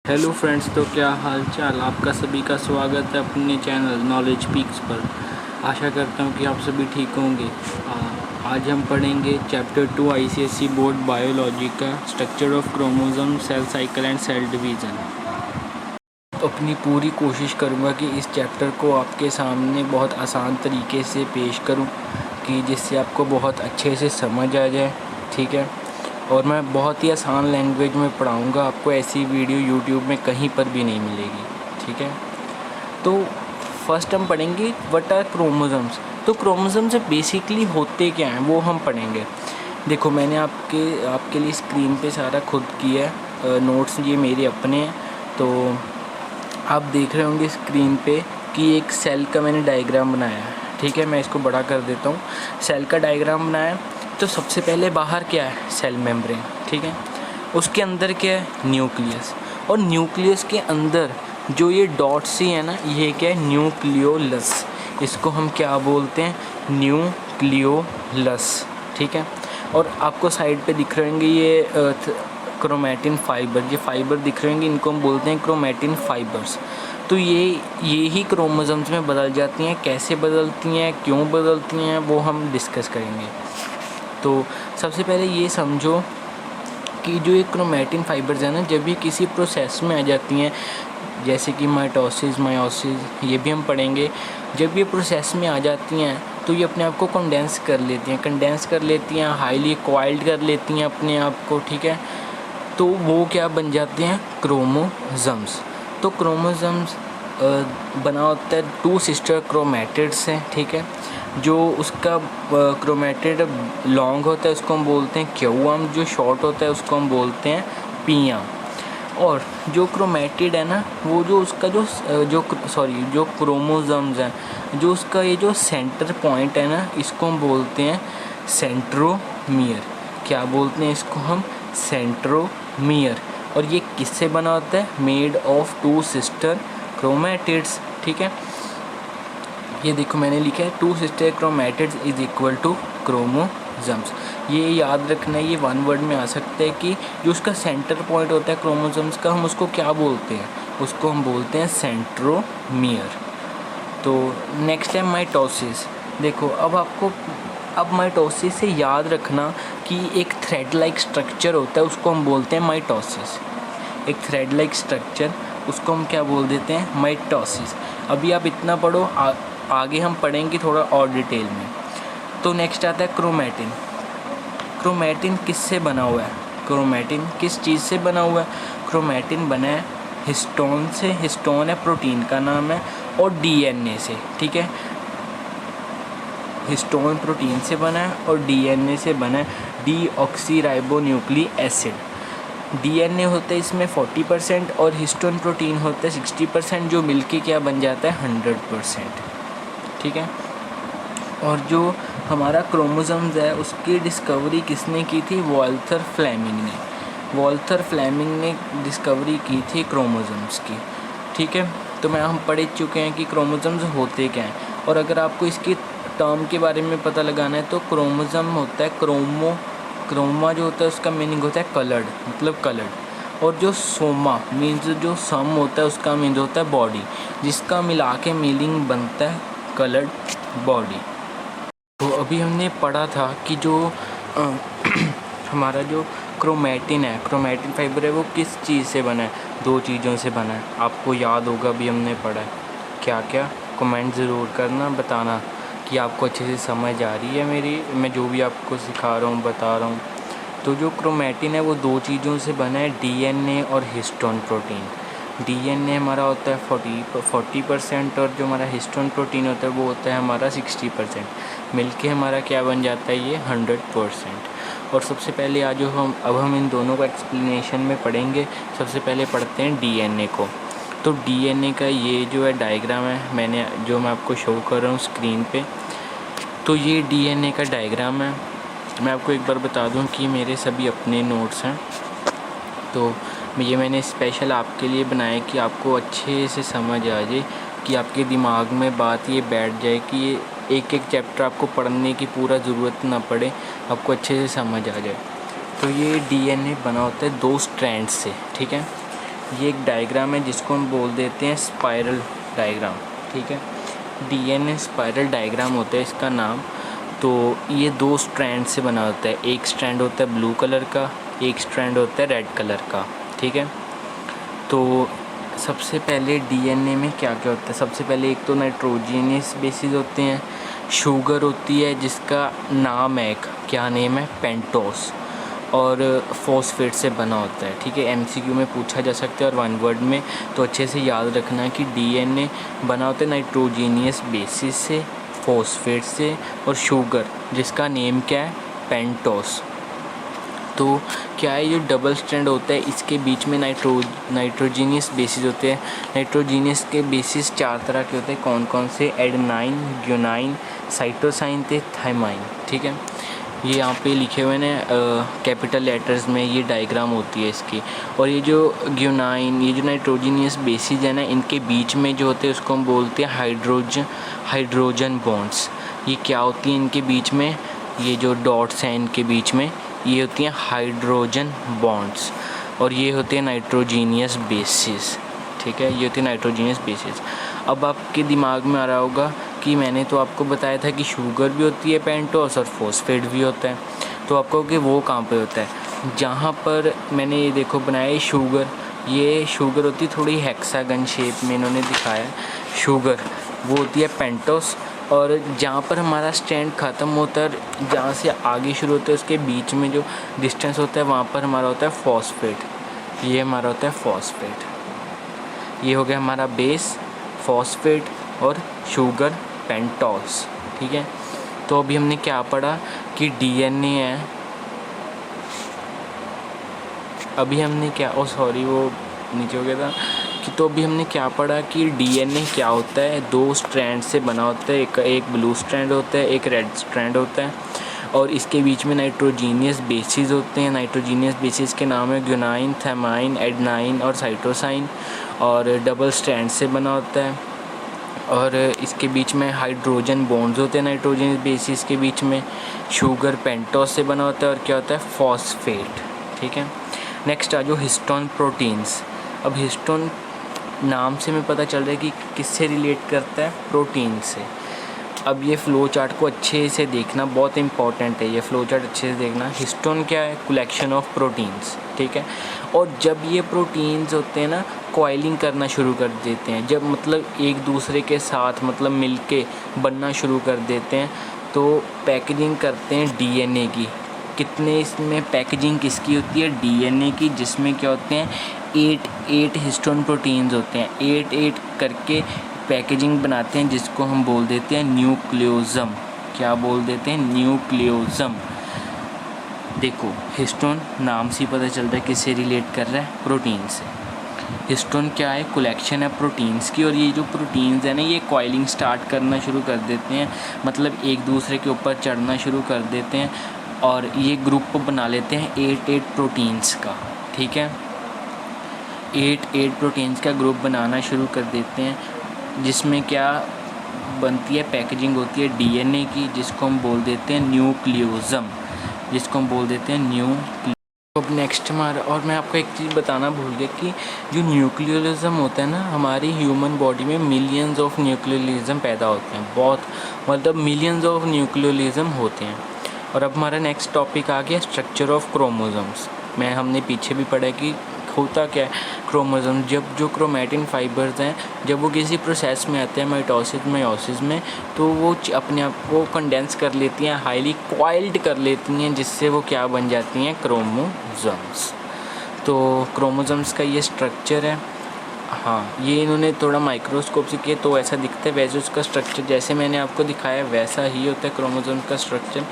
Hello friends, तो क्या हाल चाल। आपका सभी का स्वागत है अपने चैनल नॉलेज पीक्स पर। आशा करता हूँ कि आप सभी ठीक होंगे। आज हम पढ़ेंगे चैप्टर 2 आईसीएसई बोर्ड बायोलॉजी का structure of chromosome, cell cycle and cell division. अपनी पूरी कोशिश करूँगा कि इस चैप्टर को आपके सामने बहुत आसान तरीके से पेश करूँ कि जिससे आपको बहुत अच्छे से समझ आ जाए। ठीक है, और मैं बहुत ही आसान लैंग्वेज में पढ़ाऊँगा। आपको ऐसी वीडियो यूट्यूब में कहीं पर भी नहीं मिलेगी। ठीक है, तो फर्स्ट हम पढ़ेंगे व्हाट आर क्रोमोसोम्स। तो क्रोमोसोम्स बेसिकली होते क्या हैं वो हम पढ़ेंगे। देखो, मैंने आपके लिए स्क्रीन पे सारा खुद किया है। नोट्स ये मेरे अपने हैं। तो आप देख रहे होंगे स्क्रीन पे कि एक सेल का मैंने डायग्राम बनाया है। ठीक है, मैं इसको बड़ा कर देता हूँ। सेल का डायग्राम बनाया तो सबसे पहले बाहर क्या है, सेल मेम्ब्रेन। ठीक है, उसके अंदर क्या है, न्यूक्लियस। और न्यूक्लियस के अंदर जो ये डॉट्स सी है ना, ये क्या है, न्यूक्लियोलस। इसको हम क्या बोलते हैं, न्यूक्लियोलस। ठीक है, और आपको साइड पे दिख रहे होंगे ये क्रोमैटिन फाइबर, ये फाइबर दिख रहे होंगे, इनको हम बोलते हैं क्रोमैटिन फाइबर्स। तो ये ही क्रोमोसोम्स में बदल जाती हैं। कैसे बदलती हैं, क्यों बदलती हैं, वो हम डिस्कस करेंगे। तो सबसे पहले ये समझो कि जो ये क्रोमैटिन फाइबर्स हैं ना, जब ये किसी प्रोसेस में आ जाती हैं, जैसे कि माइटोसिस, मायोसिस, ये भी हम पढ़ेंगे। जब ये प्रोसेस में आ जाती हैं तो ये अपने आप को कंडेंस कर लेती हैं, हाईली कॉइल्ड कर लेती हैं अपने आप को। ठीक है, तो वो क्या बन जाते हैं, क्रोमोसोम्स। तो क्रोमोसोम्स बना होता है 2 सिस्टर क्रोमैटिड्स हैं। ठीक है, जो उसका क्रोमैटिड लॉन्ग होता है उसको हम बोलते हैं क्यूआम, जो शॉर्ट होता है उसको हम बोलते हैं पीआम। और जो क्रोमैटिड है ना, वो जो उसका जो क्रोमोसोम्स हैं, जो उसका ये जो सेंटर पॉइंट है ना, इसको हम बोलते हैं सेंट्रोमियर। क्या बोलते हैं इसको हम, सेंट्रोमियर। और ये किससे बना होता है, मेड ऑफ 2 सिस्टर क्रोमैटिड्स। ठीक है, ये देखो मैंने लिखा है 2 sister chromatids is equal to chromosomes. ये याद रखना है, ये 1 वर्ड में आ सकता है कि जो उसका सेंटर पॉइंट होता है क्रोमोसोम्स का, हम उसको क्या बोलते हैं, उसको हम बोलते हैं सेंट्रोमियर। तो नेक्स्ट है माइटोसिस। देखो, अब माइटोसिस से याद रखना कि एक थ्रेड लाइक स्ट्रक्चर होता है, उसको हम बोलते हैं माइटोसिस। एक थ्रेड लाइक स्ट्रक्चर, उसको हम क्या बोल देते हैं, माइटोसिस। अभी आप इतना पढ़ो, आगे हम पढ़ेंगे थोड़ा और डिटेल में। तो नेक्स्ट आता है क्रोमैटिन। क्रोमैटिन किससे बना हुआ है, क्रोमैटिन किस चीज़ से बना हुआ है, क्रोमैटिन बना है हिस्टोन से। हिस्टोन है प्रोटीन का नाम है, और डीएनए से। ठीक है, हिस्टोन प्रोटीन से बना है और डीएनए से बना है डीऑक्सीराइबोन्यूक्लिक एसिड। डीएनए होता है इसमें 40% और हिस्टोन प्रोटीन होता है 60%, जो मिलके क्या बन जाता है, 100%। ठीक है, और जो हमारा क्रोमोसोम्स है उसकी डिस्कवरी किसने की थी, वॉल्थर फ्लेमिंग ने। वॉल्थर फ्लेमिंग ने डिस्कवरी की थी क्रोमोसोम्स की। ठीक है, तो हम पढ़ चुके हैं कि क्रोमोसोम्स होते क्या हैं। और अगर आपको इसकी टर्म के बारे में पता लगाना है तो क्रोमोसोम होता है क्रोमा जो होता है उसका मीनिंग होता है कलर्ड, मतलब कलर्ड। और जो सोमा मीन्स जो सम होता है उसका मीन्स होता है बॉडी, जिसका मिला के मीनिंग बनता है कलर्ड बॉडी। तो अभी हमने पढ़ा था कि जो हमारा जो क्रोमैटिन है, क्रोमैटिन फाइबर है, वो किस चीज़ से बना है, 2 चीज़ों से बना है। आपको याद होगा, अभी हमने पढ़ा है। क्या क्या, कमेंट ज़रूर करना, बताना कि आपको अच्छे से समझ आ रही है मैं जो भी आपको सिखा रहा हूँ, बता रहा हूँ। तो जो क्रोमैटिन है वो 2 चीज़ों से बना है, डीएनए और हिस्टोन प्रोटीन। डीएनए हमारा होता है 40% और जो हमारा हिस्टोन प्रोटीन होता है वो होता है हमारा 60%। मिलके हमारा क्या बन जाता है, ये 100%। और सबसे पहले अब हम इन दोनों का एक्सप्लेनेशन में पढ़ेंगे। सबसे पहले पढ़ते हैं डीएनए को। तो डीएनए का ये जो है डायग्राम है, मैं आपको शो कर रहा हूँ स्क्रीन पे। तो ये डीएनए का डायग्राम है। मैं आपको एक बार बता दूं कि मेरे सभी अपने नोट्स हैं, तो ये मैंने स्पेशल आपके लिए बनाया कि आपको अच्छे से समझ आ जाए, कि आपके दिमाग में बात ये बैठ जाए कि ये एक एक चैप्टर आपको पढ़ने की पूरा ज़रूरत ना पड़े, आपको अच्छे से समझ आ जाए। तो ये डीएनए बना होता है 2 स्ट्रैंड से। ठीक है, ये एक डायग्राम है जिसको हम बोल देते हैं स्पाइरल डायग्राम, ठीक है। डीएनए स्पाइरल डायग्राम होता है इसका नाम। तो ये 2 स्ट्रैंड से बना होता है, एक स्ट्रैंड होता है ब्लू कलर का, एक स्ट्रैंड होता है रेड कलर का, ठीक है। तो सबसे पहले डीएनए में क्या क्या होता है, सबसे पहले एक तो नाइट्रोजनियस बेसिस होते हैं, शुगर होती है जिसका नाम है, क्या नेम है, पेंटोस, और फॉस्फेट से बना होता है, ठीक है। एमसीक्यू में पूछा जा सकता है और 1 वर्ड में, तो अच्छे से याद रखना है कि डीएनए बना होता है नाइट्रोजनियस बेसिस से, फॉस्फेट से और शुगर जिसका नेम क्या है, पेंटोस। तो क्या है, ये डबल स्ट्रैंड होता है, इसके बीच में नाइट्रोजीनियस बेसिस होते हैं। नाइट्रोजीनियस के बेसिस 4 तरह के होते हैं, कौन कौन से, एडेनाइन, ग्यूनाइन, साइटोसाइन थे थाइमाइन, ठीक है। ये यहाँ पे लिखे हुए हैं कैपिटल लेटर्स में, ये डायग्राम होती है इसकी। और ये जो ग्यूनाइन, ये जो नाइट्रोजीनियस बेसिस है ना, इनके बीच में जो होते हैं उसको हम बोलते हैं हाइड्रोजन बॉन्ड्स। ये क्या होती हैं इनके बीच में, ये जो डॉट्स हैं इनके बीच में, ये होती हैं हाइड्रोजन बॉन्ड्स, और ये होते हैं नाइट्रोजीनियस बेसिस, ठीक है। ये होती है नाइट्रोजीनियस बेसिस। अब आपके दिमाग में आ रहा होगा कि मैंने तो आपको बताया था कि शुगर भी होती है पेंटोस और फॉस्फेट भी होता है, तो आपको कि वो कहाँ पे होता है, जहाँ पर मैंने ये देखो बनाया है शुगर, ये शुगर होती है थोड़ी हेक्सागन शेप में इन्होंने दिखाया है, शुगर वो होती है पेंटोस, और जहाँ पर हमारा स्ट्रैंड ख़त्म होता है, जहाँ से आगे शुरू होता है उसके बीच में जो डिस्टेंस होता है वहाँ पर हमारा होता है फॉस्फेट, ये हमारा होता है फॉस्फेट। ये हो गया हमारा बेस फॉस्फेट और शुगर पेंटोस, ठीक है। तो अभी हमने क्या पढ़ा कि डीएनए है, अभी हमने क्या, सॉरी वो नीचे हो गया था कि, तो अभी हमने क्या पढ़ा कि डीएनए क्या होता है, 2 स्ट्रैंड से बना होता है, एक ब्लू स्ट्रैंड होता है, एक रेड स्ट्रैंड होता है, और इसके बीच में नाइट्रोजीनियस बेसिस होते हैं। नाइट्रोजीनियस बेसिस के नाम है ग्यूनाइन, थाइमाइन, एडेनाइन और साइटोसाइन, और डबल स्ट्रैंड से बना होता है, और इसके बीच में हाइड्रोजन बॉन्ड्स होते हैं नाइट्रोजन बेसिस के बीच में। शुगर पेंटोस से बना होता है, और क्या होता है, फॉस्फेट, ठीक है। नेक्स्ट आ जाओ हिस्टोन प्रोटीन्स। अब हिस्टोन नाम से हमें पता चल रहा है कि किससे रिलेट करता है, प्रोटीन से। अब ये फ़्लो चार्ट को अच्छे से देखना बहुत इंपॉर्टेंट है, ये फ़्लो चार्ट अच्छे से देखना। हिस्टोन क्या है, कलेक्शन ऑफ प्रोटीन्स, ठीक है। और जब ये प्रोटीन्स होते हैं ना, कॉइलिंग करना शुरू कर देते हैं, जब मतलब एक दूसरे के साथ मतलब मिलके बनना शुरू कर देते हैं, तो पैकेजिंग करते हैं डीएनए की। कितने इसमें पैकेजिंग किसकी होती है, डीएनए की, जिसमें क्या होते हैं 8 हिस्टोन प्रोटीन्स होते हैं, 8 करके पैकेजिंग बनाते हैं, जिसको हम बोल देते हैं न्यूक्लियोसम। क्या बोल देते हैं, न्यूक्लियोसम। देखो हिस्टोन नाम से ही पता चलता है किससे रिलेट कर रहा है, प्रोटीन से। हिस्टोन क्या है, कलेक्शन है प्रोटीन्स की, और ये जो प्रोटीन्स है ना, ये कॉइलिंग स्टार्ट करना शुरू कर देते हैं, मतलब एक दूसरे के ऊपर चढ़ना शुरू कर देते हैं, और ये ग्रुप बना लेते हैं 8 प्रोटीन्स का, ठीक है। 8 प्रोटीन्स का ग्रुप बनाना शुरू कर देते हैं, जिसमें क्या बनती है, पैकेजिंग होती है डीएनए की, जिसको हम बोल देते हैं न्यूक्लियोसम, जिसको हम बोल देते हैं न्यूक्लियोसम। अब नेक्स्ट हमारा, और मैं आपको एक चीज़ बताना भूल गया कि जो न्यूक्लियोलिज्म होता है ना, हमारी ह्यूमन बॉडी में मिलियंस ऑफ न्यूक्लियोलिज्म पैदा होते हैं, बहुत मतलब मिलियंस ऑफ न्यूक्लियोलिज्म होते हैं। और अब हमारा नेक्स्ट टॉपिक आ गया स्ट्रक्चर ऑफ क्रोमोसोम्स। हमने पीछे भी पढ़ा कि होता क्या है क्रोमोसोम, जब जो क्रोमैटिन फाइबर्स हैं, जब वो किसी प्रोसेस में आते हैं माइटोसिस में, तो वो अपने आप को कंडेंस कर लेती हैं, हाईली कॉइल्ड कर लेती हैं, जिससे वो क्या बन जाती हैं, क्रोमोसोम्स। तो क्रोमोसोम्स का ये स्ट्रक्चर है। हाँ, ये इन्होंने थोड़ा माइक्रोस्कोप से किया तो ऐसा दिखता है, वैसे उसका स्ट्रक्चर जैसे मैंने आपको दिखाया वैसा ही होता है क्रोमोसोम का स्ट्रक्चर।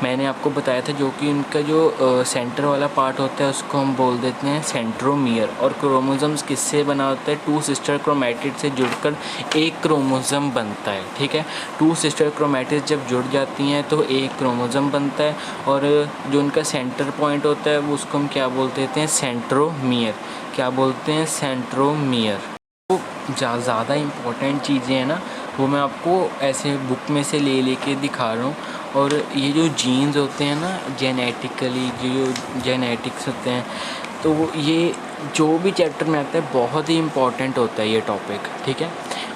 मैंने आपको बताया था जो कि उनका जो सेंटर वाला पार्ट होता है उसको हम बोल देते हैं सेंट्रोमियर। और क्रोमोसोम्स किससे बना होता है, 2 सिस्टर क्रोमैटिड से जुड़कर एक क्रोमोसोम बनता है, ठीक है। 2 सिस्टर क्रोमैटिड जब जुड़ जाती हैं तो एक क्रोमोसोम बनता है, और जो उनका सेंटर पॉइंट होता है वो उसको हम क्या बोल देते हैं, सेंट्रोमियर। क्या बोलते हैं, सेंट्रोमियर। तो ज़्यादा इम्पोर्टेंट चीज़ें हैं ना, वो मैं आपको ऐसे बुक में से ले के दिखा रहा हूँ। और ये जो जीन्स होते हैं ना, जेनेटिकली जो जेनेटिक्स होते हैं, तो ये जो भी चैप्टर में आता है बहुत ही इम्पॉर्टेंट होता है ये टॉपिक, ठीक है।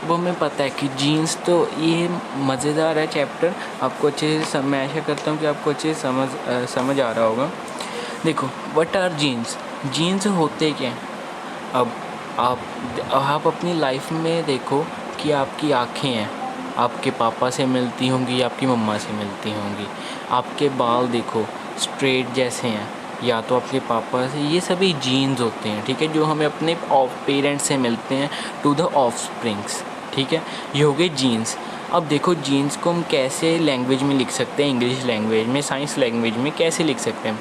वो हमें पता है कि जीन्स, तो ये मज़ेदार है चैप्टर, आपको अच्छे से मैं आशा करता हूँ कि आपको अच्छे से समझ आ रहा होगा। देखो, व्हाट आर जीन्स, जीन्स होते क्या हैं। अब आप अपनी लाइफ में देखो कि आपकी आँखें हैं, आपके पापा से मिलती होंगी, आपकी मम्मा से मिलती होंगी। आपके बाल देखो स्ट्रेट जैसे हैं, या तो आपके पापा से, ये सभी जीन्स होते हैं, ठीक है, जो हमें अपने पेरेंट्स से मिलते हैं टू द ऑफस्प्रिंग्स, ठीक है। ये हो गए जीन्स। अब देखो जीन्स को हम कैसे लैंग्वेज में लिख सकते हैं, इंग्लिश लैंग्वेज में, साइंस लैंग्वेज में कैसे लिख सकते हैं।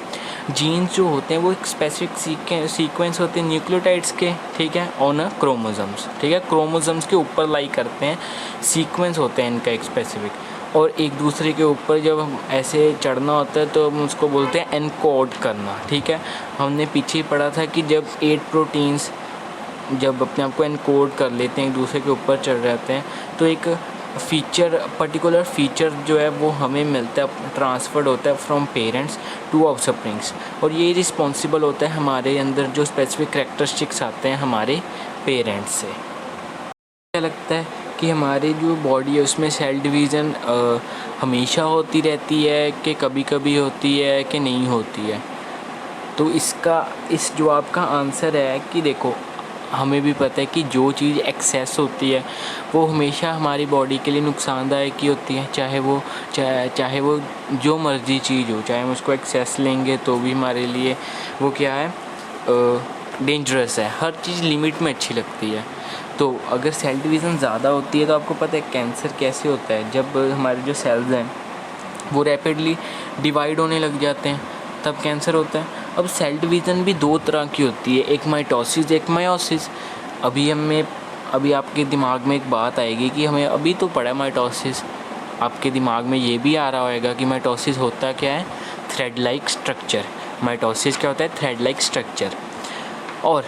जीन्स जो होते हैं वो एक स्पेसिफिक सीक्वेंस होते हैं न्यूक्लियोटाइड्स के, ठीक है, ऑन अ क्रोमोसोम्स, ठीक है, क्रोमोसोम्स के ऊपर लाई करते हैं, सीक्वेंस होते हैं इनका एक स्पेसिफिक, और एक दूसरे के ऊपर जब हम ऐसे चढ़ना होता है तो हम उसको बोलते हैं एनकोड करना, ठीक है। हमने पीछे ही पढ़ा था कि जब 8 प्रोटीन्स जब अपने आप को एनकोड कर लेते हैं, एक दूसरे के ऊपर चढ़ जाते हैं, तो एक पर्टिकुलर फीचर जो है वो हमें मिलता है, ट्रांसफ़र्ड होता है फ्रॉम पेरेंट्स टू ऑफस्प्रिंग्स, और ये रिस्पॉन्सिबल होता है हमारे अंदर जो स्पेसिफिक कैरेक्टरिस्टिक्स आते हैं हमारे पेरेंट्स से। क्या लगता है कि हमारी जो बॉडी है उसमें सेल डिवीज़न हमेशा होती रहती है कि कभी कभी होती है कि नहीं होती है। तो इस जवाब का आंसर है कि देखो, हमें भी पता है कि जो चीज़ एक्सेस होती है वो हमेशा हमारी बॉडी के लिए नुकसानदायक ही होती है, चाहे वो जो मर्ज़ी चीज़ हो, चाहे हम उसको एक्सेस लेंगे तो भी हमारे लिए वो क्या है, डेंजरस है। हर चीज़ लिमिट में अच्छी लगती है। तो अगर सेल डिवीज़न ज़्यादा होती है तो आपको पता है कैंसर कैसे होता है, जब हमारे जो सेल्स हैं वो रैपिडली डिवाइड होने लग जाते हैं तब कैंसर होता है। अब सेल डिवीज़न भी 2 तरह की होती है, एक माइटोसिस, एक मायोसिस। अभी आपके दिमाग में एक बात आएगी कि हमें अभी तो पढ़ा माइटोसिस, आपके दिमाग में ये भी आ रहा होगा कि माइटोसिस होता क्या है, थ्रेड लाइक स्ट्रक्चर। माइटोसिस क्या होता है, थ्रेड लाइक स्ट्रक्चर। और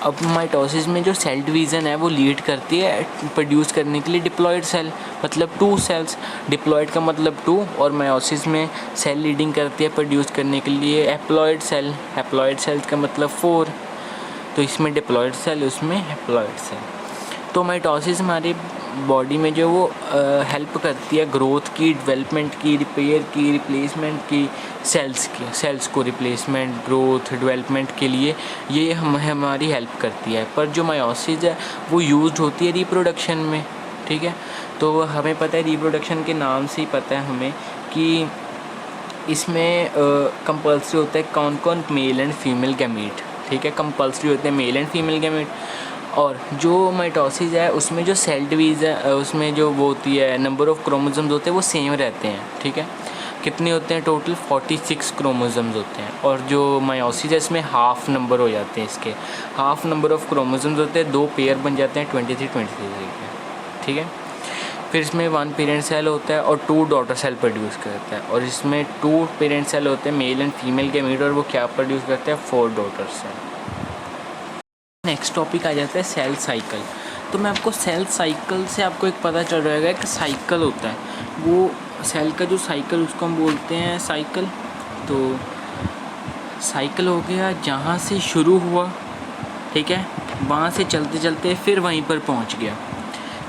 अब माइटोसिस में जो सेल डिवीज़न है वो लीड करती है प्रोड्यूस करने के लिए डिप्लॉयड सेल, मतलब 2 सेल्स। डिप्लॉयड का मतलब 2, और मायोसिस में सेल लीडिंग करती है प्रोड्यूस करने के लिए हैप्लॉयड सेल। हैप्लॉयड सेल का मतलब 4, तो इसमें डिप्लॉयड सेल, उसमें हैप्लॉयड सेल। तो माइटोसिस हमारी बॉडी में जो वो हेल्प करती है ग्रोथ की, डेवलपमेंट की, रिपेयर की, रिप्लेसमेंट की, सेल्स को रिप्लेसमेंट, ग्रोथ, डेवलपमेंट के लिए ये हमारी हेल्प करती है। पर जो मायोसिस है वो यूज्ड होती है रिप्रोडक्शन में, ठीक है। तो हमें पता है रिप्रोडक्शन के नाम से ही पता है हमें कि इसमें कंपल्सरी होता है कौन कौन मेल एंड फीमेल गैमीट, ठीक है, कंपल्सरी होते हैं मेल एंड फीमेल गैमीट। और जो माइटोसिस है उसमें जो सेल डिवीज़न उसमें जो वो होती है, नंबर ऑफ़ क्रोमोसोम्स होते हैं वो सेम रहते हैं, ठीक है। कितने होते हैं टोटल, 46 क्रोमोसोम्स होते हैं। और जो मायोसिस है इसमें हाफ़ नंबर हो जाते हैं, इसके हाफ़ नंबर ऑफ़ क्रोमोसोम्स होते हैं, 2 पेयर बन जाते हैं 23 के, ठीक है। फिर इसमें 1 पेरेंट सेल होता है और 2 डॉटर सेल प्रोड्यूस करता है, और इसमें 2 पेरेंट सेल होते हैं मेल एंड फीमेल गैमीट, और वो क्या प्रोड्यूस करते हैं, 4 डॉटर सेल। नेक्स्ट टॉपिक आ जाता है सेल साइकिल। तो मैं आपको सेल साइकिल से आपको एक पता चल रहेगा कि साइकिल होता है, वो सेल का जो साइकिल उसको हम बोलते हैं साइकिल। तो साइकिल हो गया जहाँ से शुरू हुआ, ठीक है, वहाँ से चलते चलते फिर वहीं पर पहुँच गया।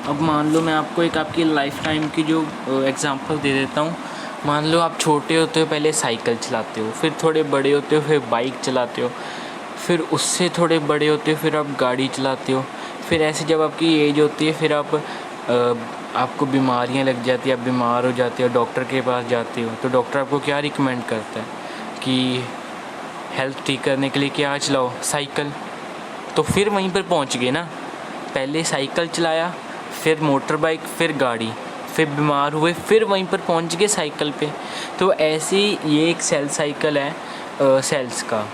अब मान लो मैं आपको एक आपकी लाइफ टाइम की जो एग्ज़ाम्पल दे देता हूँ। मान लो आप छोटे होते हो पहले साइकिल चलाते हो, फिर थोड़े बड़े होते हो फिर बाइक चलाते हो, फिर उससे थोड़े बड़े होते हो फिर आप गाड़ी चलाते हो, फिर ऐसे जब आपकी एज होती है फिर आपको बीमारियां लग जाती है, आप बीमार हो जाते हो, डॉक्टर के पास जाते हो, तो डॉक्टर आपको क्या रिकमेंड करता है कि हेल्थ ठीक करने के लिए क्या चलाओ, साइकिल। तो फिर वहीं पर पहुंच गए ना, पहले साइकिल चलाया, फिर मोटर बाइक, फिर गाड़ी, फिर बीमार हुए, फिर वहीं पर पहुंच गए साइकिल पे। तो ऐसी ये एक सेल साइकिल है सेल्स का।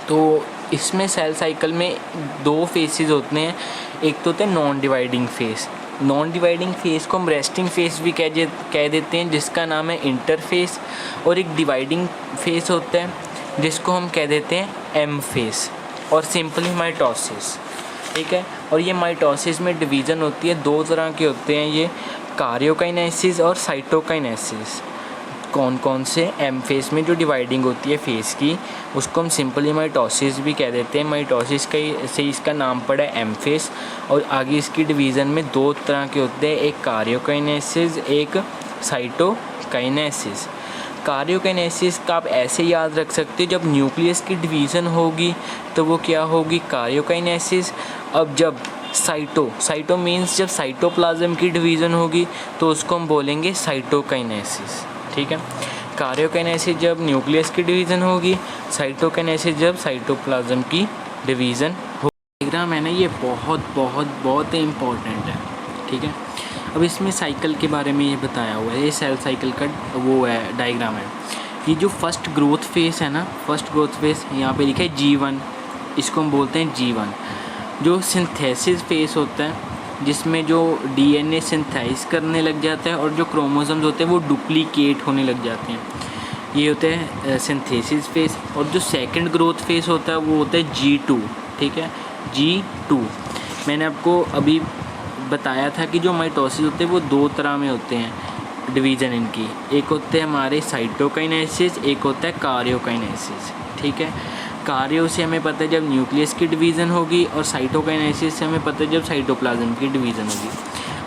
तो इसमें सेल साइकिल में 2 फेसेस होते हैं। एक तो होता है non dividing face. Non dividing face को हम रेस्टिंग फेस भी कह देते हैं, जिसका नाम है इंटरफेस। और एक डिवाइडिंग फेस होता है जिसको हम कह देते हैं एम फेस, और सिंपली माइटोसिस, ठीक है। और ये माइटोसिस में डिवीज़न होती है, 2 तरह के होते हैं ये, कार्योकाइनेसिस और साइटोकाइनेसिस। कौन कौन से एम फेस में जो डिवाइडिंग होती है फेस की, उसको हम सिंपली माइटोसिस भी कह देते हैं। माइटोसिस का से इसका नाम पड़ा है एम फेस। और आगे इसकी डिवीज़न में दो तरह के होते हैं, एक कार्योकाइनेसिस, एक साइटोकाइनेसिस। कार्योकाइनेसिस का आप ऐसे याद रख सकते हो, जब न्यूक्लियस की डिवीज़न होगी तो वो क्या होगी, कार्योकाइनेसिस। अब जब साइटो मीन्स जब साइटोप्लाज्म की डिवीज़न होगी तो उसको हम बोलेंगे साइटोकाइनेसिस, ठीक है। कार्योकाइनेसिस जब न्यूक्लियस की डिवीज़न होगी, साइटोकाइनेसिस जब साइटोप्लाज्म की डिवीज़न हो। डायग्राम है ना, ये बहुत इम्पोर्टेंट है, ठीक है। अब इसमें साइकिल के बारे में ये बताया हुआ है, ये सेल साइकिल का वो है डायग्राम है। ये जो फर्स्ट ग्रोथ फेस है ना, फर्स्ट ग्रोथ फेस यहाँ पे लिखा है G1, इसको हम बोलते हैं G1। जो सिंथेसिस फेस होता है, जिसमें जो DNA सिंथेसाइज करने लग जाता है और जो क्रोमोसोम्स होते हैं वो डुप्लीकेट होने लग जाते हैं, ये होता है सिंथेसिस फेस। और जो सेकंड ग्रोथ फेस होता है वो होता है G2, ठीक है, G2। मैंने आपको अभी बताया था कि जो माइटोसिस होते हैं वो दो तरह में होते हैं डिवीज़न इनकी, एक होते हैं हमारे साइटोकाइनेसिस, एक होता है कार्योकाइनेसिस, ठीक है। कार्यो से हमें पता है जब न्यूक्लियस की डिवीज़न होगी, और साइटोकाइनेसिस से हमें पता है जब साइटोप्लाज्म की डिवीज़न होगी।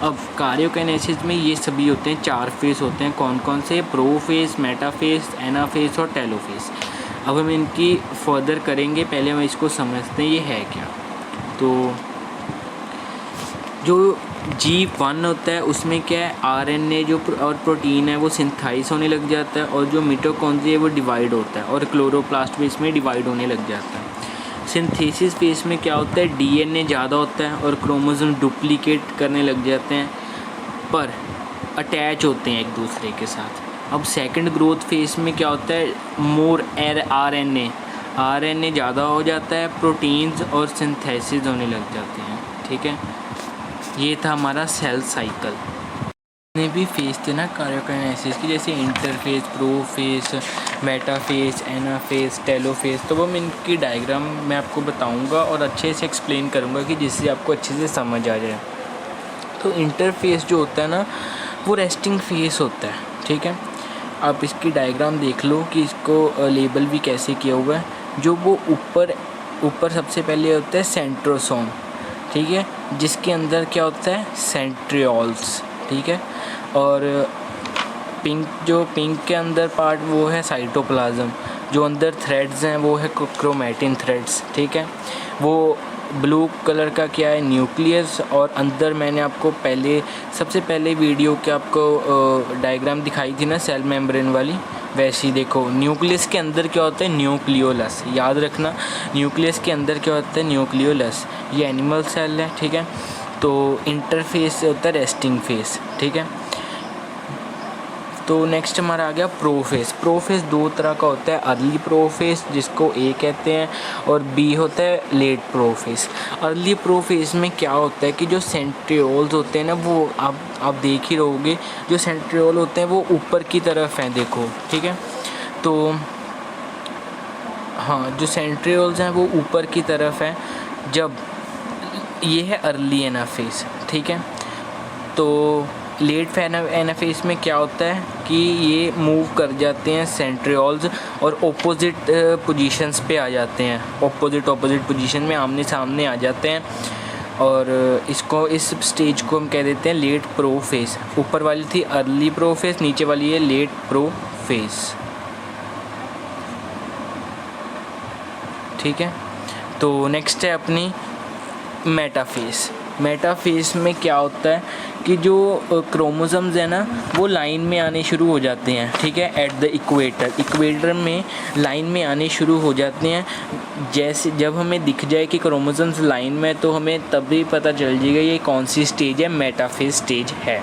अब कार्योकाइनेसिस में ये सभी होते हैं, 4 फेस होते हैं, कौन कौन से, प्रोफेस, मेटाफेस, एनाफेस और टेलोफेस। अब हम इनकी फर्दर करेंगे, पहले हम इसको समझते हैं ये है क्या। तो जो G1 होता है उसमें क्या है, RNA जो और प्रोटीन है वो सिंथेसाइज होने लग जाता है, और जो मिटोकॉन्ड्रिया है वो डिवाइड होता है, और क्लोरोप्लास्ट भी इसमें डिवाइड होने लग जाता है। सिंथेसिस फेस में क्या होता है, DNA ज़्यादा होता है और क्रोमोसोम डुप्लीकेट करने लग जाते हैं, पर अटैच होते हैं एक दूसरे के साथ। अब सेकंड ग्रोथ फेस में क्या होता है, मोर RNA ज़्यादा हो जाता है, प्रोटीन्स और सिंथेसिस होने लग जाते हैं, ठीक है। ये था हमारा सेल साइकिल। जितने भी फेस थे ना कार्योकाइनेसिस की, जैसे इंटरफेस, प्रोफेस, मेटाफेस, एनाफेस, टेलोफेस, तो वो मैं इनकी डायग्राम मैं आपको बताऊंगा और अच्छे से एक्सप्लेन करूंगा कि जिससे आपको अच्छे से समझ आ जाए। तो इंटरफेस जो होता है ना वो रेस्टिंग फेस होता है, ठीक है। आप इसकी डायग्राम देख लो कि इसको लेबल भी कैसे किया हुआ है। जो वो ऊपर सबसे पहले होता है सेंट्रोसोम, ठीक है, जिसके अंदर क्या होता है, सेंट्रियोल्स, ठीक है। और पिंक के अंदर पार्ट वो है साइटोप्लाज्म, जो अंदर थ्रेड्स हैं वो है क्रोमैटिन थ्रेड्स, ठीक है। वो ब्लू कलर का क्या है, न्यूक्लियस। और अंदर मैंने आपको सबसे पहले वीडियो के आपको डायग्राम दिखाई थी ना सेल मेम्ब्रेन वाली, वैसे ही देखो न्यूक्लियस के अंदर क्या होता है, न्यूक्लियोलस, याद रखना न्यूक्लियस के अंदर क्या होता है, न्यूक्लियोलस। ये एनिमल सेल है, ठीक है। तो इंटरफेस से होता है रेस्टिंग फेस, ठीक है। तो नेक्स्ट हमारा आ गया प्रोफेस। प्रोफेस दो तरह का होता है, अर्ली प्रोफेस जिसको A कहते हैं, और B होता है लेट प्रोफेस। अर्ली प्रोफेस में क्या होता है कि जो सेंट्रियोल्स होते हैं ना, वो आप देख ही रहोगे, जो सेंट्रियोल होते हैं वो ऊपर की तरफ हैं, देखो, ठीक है। तो हाँ, जो सेंट्रियोल्स हैं वो ऊपर की तरफ हैं, जब ये है अर्ली एनाफेस, ठीक है। तो लेट एनाफेस में क्या होता है कि ये मूव कर जाते हैं सेंट्रियोल्स, और ऑपोजिट पोजीशंस पे आ जाते हैं, ऑपोजिट पोजीशन में आमने सामने आ जाते हैं। और इस स्टेज को हम कह देते हैं लेट प्रोफेस। ऊपर वाली थी अर्ली प्रोफेस, नीचे वाली है लेट प्रोफेस, ठीक है। तो नेक्स्ट है अपनी मेटाफेस। मेटाफेस में क्या होता है कि जो क्रोमोसोम्स है ना वो लाइन में आने शुरू हो जाते हैं, ठीक है, एट द इक्वेटर में लाइन में आने शुरू हो जाते हैं। जैसे जब हमें दिख जाए कि क्रोमोसोम्स लाइन में, तो हमें तभी पता चल जाएगा ये कौन सी स्टेज है, मेटाफेस स्टेज है।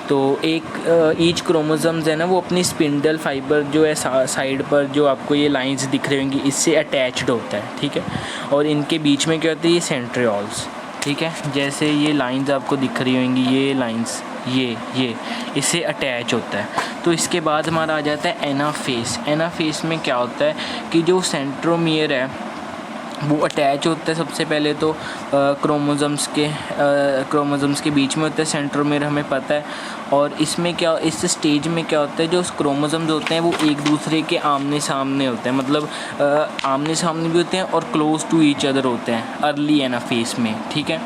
तो ईच क्रोमोसोम्स है ना वो अपनी स्पिंडल फाइबर जो है साइड पर, जो आपको ये लाइंस दिख रही होंगी, इससे अटैच्ड होता है, ठीक है। और इनके बीच में क्या होती है, ये सेंट्रियोल्स, ठीक है। जैसे ये लाइंस आपको दिख रही होंगी, ये लाइंस, ये इससे अटैच होता है। तो इसके बाद हमारा आ जाता है एनाफेस। एनाफेस में क्या होता है कि जो सेंट्रोमियर है वो अटैच होता है सबसे पहले तो क्रोमोसोम्स के बीच में होता है, सेंट्रोमेयर हमें पता है। और इसमें क्या, इस स्टेज में क्या होता है, जो क्रोमोसोम्स होते हैं वो एक दूसरे के आमने सामने होते हैं, मतलब आमने सामने भी होते हैं और क्लोज टू ईच अदर होते हैं अर्ली एनाफेज में, ठीक है।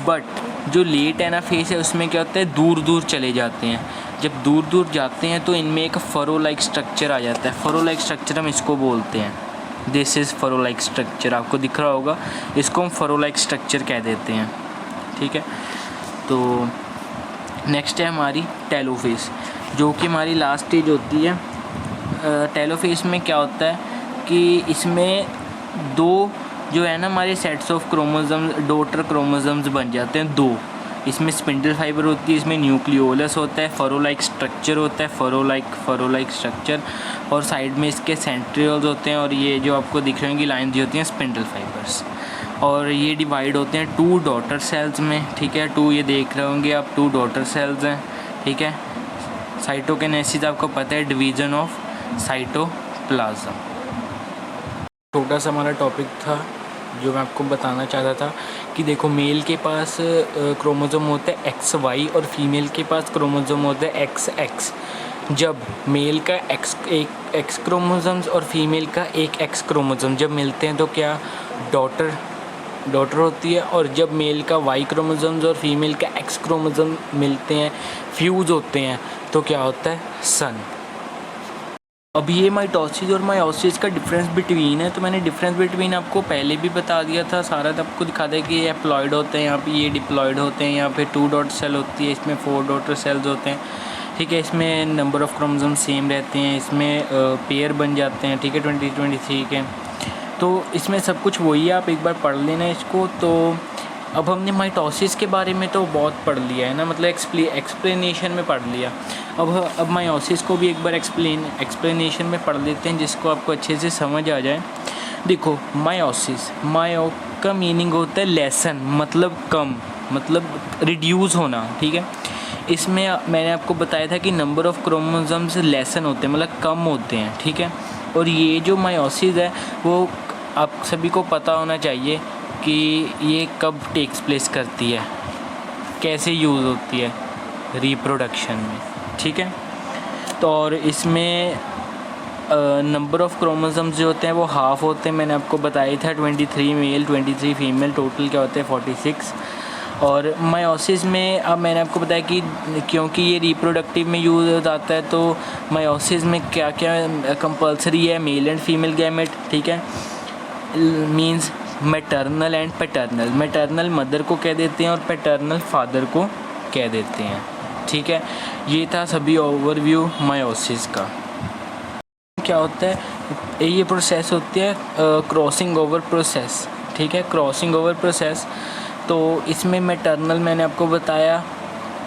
बट जो लेट एनाफेज है उसमें क्या होता है, दूर दूर चले जाते हैं। जब दूर दूर जाते हैं तो इनमें एक फरो लाइक स्ट्रक्चर आ जाता है। फरो लाइक स्ट्रक्चर हम इसको बोलते हैं, this is furrow like structure, आपको दिख रहा होगा, इसको हम फरो लाइक स्ट्रक्चर कह देते हैं, ठीक है। तो नेक्स्ट है हमारी टेलोफेज, जो कि हमारी लास्ट स्टेज होती है। टेलोफेज में क्या होता है कि इसमें दो जो है ना हमारे sets of chromosomes, daughter chromosomes बन जाते हैं दो। इसमें स्पिंडल फाइबर होती है, इसमें न्यूक्लियोलस होता है, फरो लाइक स्ट्रक्चर होता है, फरो लाइक स्ट्रक्चर, और साइड में इसके सेंट्रियोल्स होते हैं, और ये जो आपको दिख रहे होंगी लाइन्स होती हैं स्पिंडल फाइबर्स। और ये डिवाइड होते हैं 2 डॉटर सेल्स में, ठीक है। 2 ये देख रहे होंगे आप, 2 डॉटर सेल्स हैं, ठीक है। साइटोकिनेसिस आपको पता है, डिवीज़न ऑफ साइटोप्लाज्म। छोटा सा हमारा टॉपिक था जो मैं आपको बताना चाहता था कि देखो, मेल के पास क्रोमोसोम होता है XY और फीमेल के पास क्रोमोसोम होता है XX। जब मेल का एक X क्रोमोसोम्स और फीमेल का एक X क्रोमोसोम जब मिलते हैं तो क्या डॉटर होती है, और जब मेल का Y क्रोमोसोम्स और फीमेल का X क्रोमोसोम मिलते हैं, फ्यूज़ होते हैं, तो क्या होता है, सन। अब ये माइटोसिस और मायोसिस का डिफरेंस बिटवीन है, तो मैंने डिफरेंस बिटवीन आपको पहले भी बता दिया था, सारा आपको दिखा दिया कि ये एप्लॉयड होते हैं, यहाँ पे ये डिप्लॉयड होते हैं, यहाँ पे 2 डॉटर सेल होती है, इसमें 4 डॉटर सेल्स होते हैं, ठीक है। इसमें नंबर ऑफ़ क्रोमोसोम सेम रहते हैं, इसमें पेयर बन जाते हैं, ठीक है, 23 के। तो इसमें सब कुछ वही है, आप एक बार पढ़ लेना इसको। तो अब हमने माइटोसिस के बारे में तो बहुत पढ़ लिया है ना, मतलब एक्सप्लेनेशन में पढ़ लिया। अब मायोसिस को भी एक बार एक्सप्लेनेशन में पढ़ लेते हैं, जिसको आपको अच्छे से समझ आ जाए। देखो, मायोसिस, मायो का मीनिंग होता है लेसन, मतलब कम, मतलब रिड्यूस होना, ठीक है। इसमें मैंने आपको बताया था कि नंबर ऑफ़ क्रोमोसोम्स लेसन होते हैं, मतलब कम होते हैं, ठीक है। और ये जो मायोसिस है वो आप सभी को पता होना चाहिए कि ये कब टेक्स प्लेस करती है, कैसे यूज़ होती है, रिप्रोडक्शन में, ठीक है। तो और इसमें नंबर ऑफ़ क्रोमोसोम्स जो होते हैं वो हाफ़ होते हैं, मैंने आपको बताया था, 23 मेल 23 फीमेल, टोटल क्या होते हैं 46। और मायोसिस में अब मैंने आपको बताया कि क्योंकि ये रिप्रोडक्टिव में यूज़ आता है, तो मायोसिस में क्या क्या कंपल्सरी है, मेल एंड फीमेल गैमेट, ठीक है। Means maternal and paternal, maternal mother को कह देते हैं और पैटर्नल फादर को कह देते हैं, ठीक है। ये था सभी ओवरव्यू मायोसिस का। क्या होता है, ये प्रोसेस होती है क्रॉसिंग ओवर प्रोसेस, ठीक है, क्रॉसिंग ओवर प्रोसेस। तो इसमें मैटरनल मैंने आपको बताया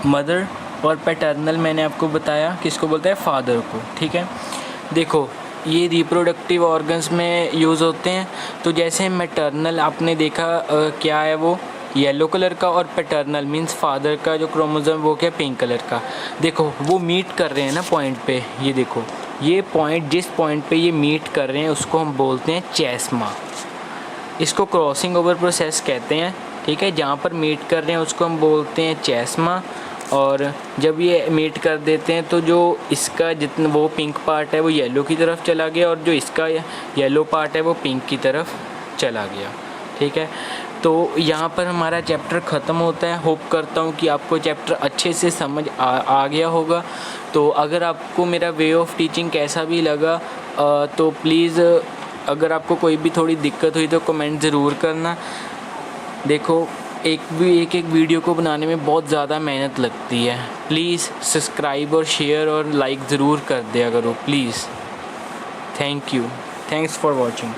मदर, और पैटर्नल मैंने आपको बताया किसको बोलते हैं, फादर को, ठीक है। देखो, ये रिप्रोडक्टिव ऑर्गन्स में यूज़ होते हैं। तो जैसे मैटरनल आपने देखा क्या है, वो येलो कलर का, और पैटर्नल मींस फादर का जो क्रोमोसोम वो क्या, पिंक कलर का। देखो, वो मीट कर रहे हैं ना पॉइंट पे, ये देखो, ये पॉइंट, जिस पॉइंट पे ये मीट कर रहे हैं उसको हम बोलते हैं चेस्मा। इसको क्रॉसिंग ओवर प्रोसेस कहते हैं, ठीक है। जहाँ पर मीट कर रहे हैं उसको हम बोलते हैं चेस्मा। और जब ये मीट कर देते हैं तो जो इसका जितना वो पिंक पार्ट है वो येलो की तरफ चला गया, और जो इसका येलो पार्ट है वो पिंक की तरफ चला गया, ठीक है। तो यहाँ पर हमारा चैप्टर ख़त्म होता है। होप करता हूँ कि आपको चैप्टर अच्छे से समझ आ गया होगा। तो अगर आपको मेरा वे ऑफ टीचिंग कैसा भी लगा तो प्लीज़, अगर आपको कोई भी थोड़ी दिक्कत हुई तो कमेंट ज़रूर करना। देखो, एक वीडियो को बनाने में बहुत ज़्यादा मेहनत लगती है। प्लीज़ सब्सक्राइब और शेयर और लाइक ज़रूर कर दिया करो please. Thank you, thanks for watching.